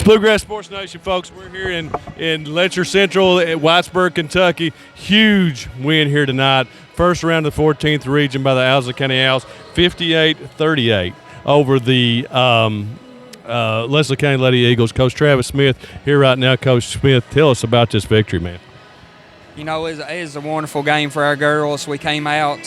It's Bluegrass Sports Nation, folks. We're here in Letcher Central at Whitesburg, Kentucky. Huge win here tonight. First round of the 14th region by the Owsley County Owls, 58-38 over the Leslie County Lady Eagles. Coach Travis Smith here right now. Coach Smith, tell us about this victory, man. You know, it was a wonderful game for our girls. We came out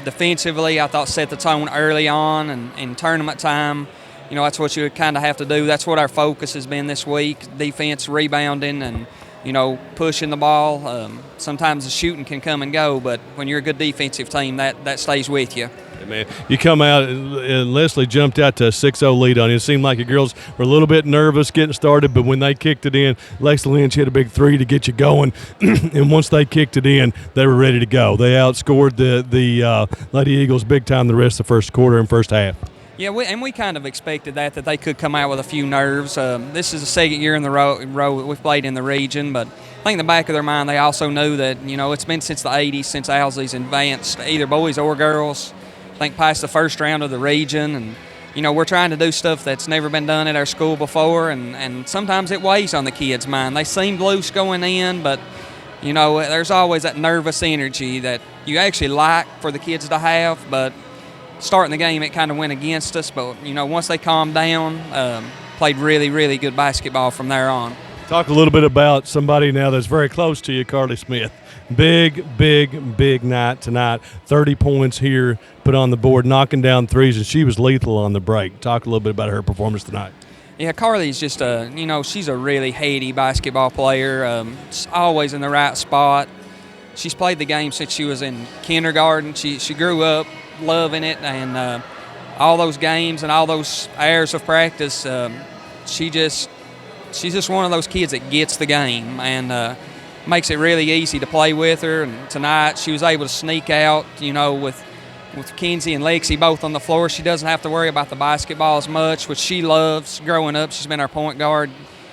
defensively, I thought, set the tone early on, and in tournament time, you know, that's what you kind of have to do. That's what our focus has been this week, defense, rebounding, and, you know, pushing the ball. Sometimes the shooting can come and go, but when you're a good defensive team, that stays with you. Yeah, man, you come out, and Leslie jumped out to a 6-0 lead on you. It seemed like the girls were a little bit nervous getting started, but when they kicked it in, Lexi Lynch hit a big three to get you going, and once they kicked it in, they were ready to go. They outscored the Lady Eagles big time the rest of the first quarter and first half. Yeah, we kind of expected that they could come out with a few nerves. This is the second year in the row we've played in the region, but I think in the back of their mind they also knew that, you know, it's been since the 80s since Owsley's advanced, either boys or girls, I think past the first round of the region. And, you know, we're trying to do stuff that's never been done at our school before, and sometimes it weighs on the kids' mind. They seemed loose going in, but, you know, there's always that nervous energy that you actually like for the kids to have, but starting the game, it kind of went against us, but, you know, once they calmed down, played really, really good basketball from there on. Talk a little bit about somebody now that's very close to you, Carly Smith. Big night tonight. 30 points here, put on the board, knocking down threes, and she was lethal on the break. Talk a little bit about her performance tonight. Yeah, Carly's just you know, she's a really heady basketball player. Always in the right spot. She's played the game since she was in kindergarten. She grew up loving it, and all those games and all those hours of practice, she's just one of those kids that gets the game and makes it really easy to play with her. And tonight she was able to sneak out, you know, with Kenzie and Lexi both on the floor. She doesn't have to worry about the basketball as much, which she loves. Growing up, she's been our point guard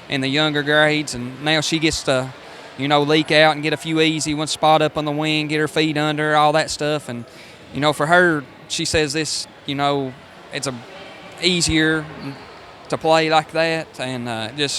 in the younger grades, and now she gets to, you know, leak out and get a few easy ones, spot up on the wing, get her feet under, all that stuff. And, you know, for her, she says this, you know, it's easier to play like that, and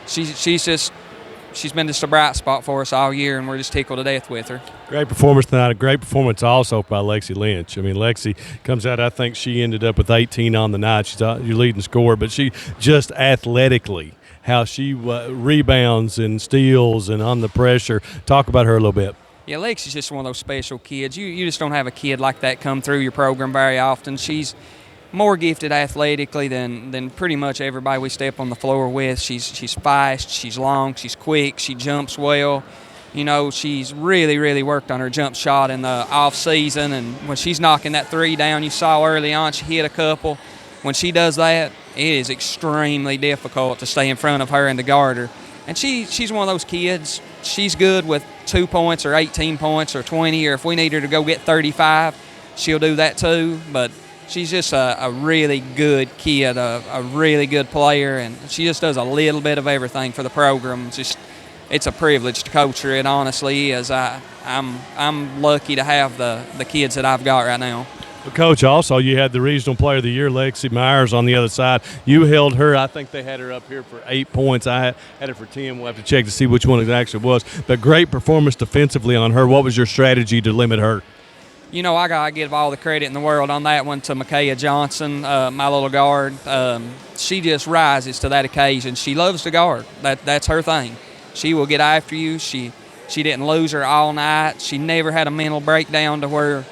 she's been just a bright spot for us all year, and we're just tickled to death with her. Great performance tonight. A great performance also by Lexi Lynch. I mean, Lexi comes out, I think she ended up with 18 on the night. She's your leading scorer, but she just athletically, how she rebounds and steals and on the pressure. Talk about her a little bit. Yeah, Lexi's just one of those special kids. You just don't have a kid like that come through your program very often. She's more gifted athletically than pretty much everybody we step on the floor with. She's fast, she's long, she's quick, she jumps well. You know, she's really, really worked on her jump shot in the off season, and when she's knocking that three down, you saw early on she hit a couple. When she does that, it is extremely difficult to stay in front of her and to guard her. And she's one of those kids. She's good with 2 points or 18 points or 20, or if we need her to go get 35, she'll do that too. But she's just a really good kid, a really good player, and she just does a little bit of everything for the program. It's a privilege to coach her. It honestly is. I'm lucky to have the kids that I've got right now. Well, Coach, also you had the Regional Player of the Year, Lexi Myers, on the other side. You held her. I think they had her up here for 8 points. I had her for 10. We'll have to check to see which one it actually was. But great performance defensively on her. What was your strategy to limit her? You know, I got to give all the credit in the world on that one to Micaiah Johnson, my little guard. She just rises to that occasion. She loves to guard. That's her thing. She will get after you. She didn't lose her all night. She never had a mental breakdown to where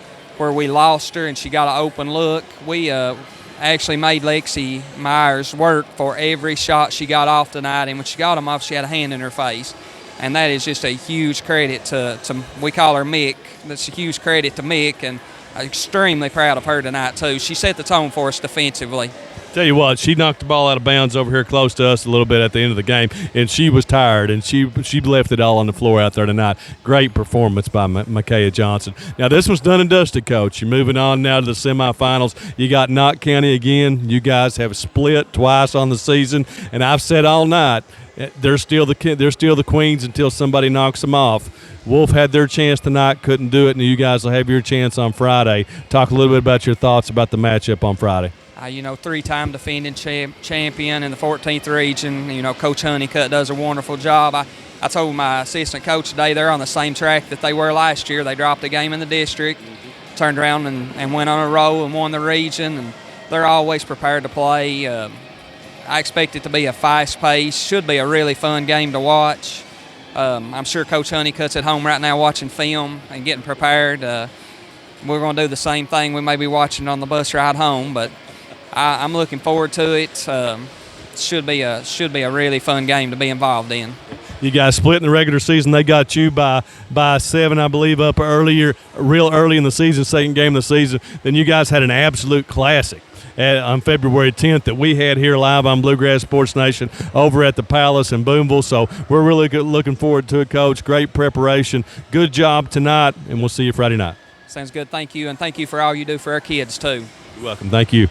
we lost her and she got an open look. We actually made Lexi Myers work for every shot she got off tonight, and when she got them off, she had a hand in her face. And that is just a huge credit to we call her Mick. That's a huge credit to Mick, and I'm extremely proud of her tonight too. She set the tone for us defensively. Tell you what, she knocked the ball out of bounds over here close to us a little bit at the end of the game, and she was tired, and she left it all on the floor out there tonight. Great performance by Micaiah Johnson. Now, this one's done and dusted, Coach. You're moving on now to the semifinals. You got Knott County again. You guys have split twice on the season, and I've said all night, they're still the queens until somebody knocks them off. Wolf had their chance tonight, couldn't do it, and you guys will have your chance on Friday. Talk a little bit about your thoughts about the matchup on Friday. 3-time defending champion in the 14th region. Coach Honeycutt does a wonderful job. I told my assistant coach today they're on the same track that they were last year. They dropped a game in the district, turned around and went on a roll and won the region, and they're always prepared to play. I expect it to be a fast-paced, should be a really fun game to watch. I'm sure Coach Honeycutt's at home right now watching film and getting prepared. We're going to do the same thing. We may be watching on the bus ride home, but I'm looking forward to it. Should be a really fun game to be involved in. You guys split in the regular season. They got you by 7, I believe, up real early in the season, second game of the season. Then you guys had an absolute classic on February 10th that we had here live on Bluegrass Sports Nation over at the Palace in Boonville. So we're really looking forward to it, Coach. Great preparation. Good job tonight, and we'll see you Friday night. Sounds good. Thank you, and thank you for all you do for our kids, too. You're welcome. Thank you.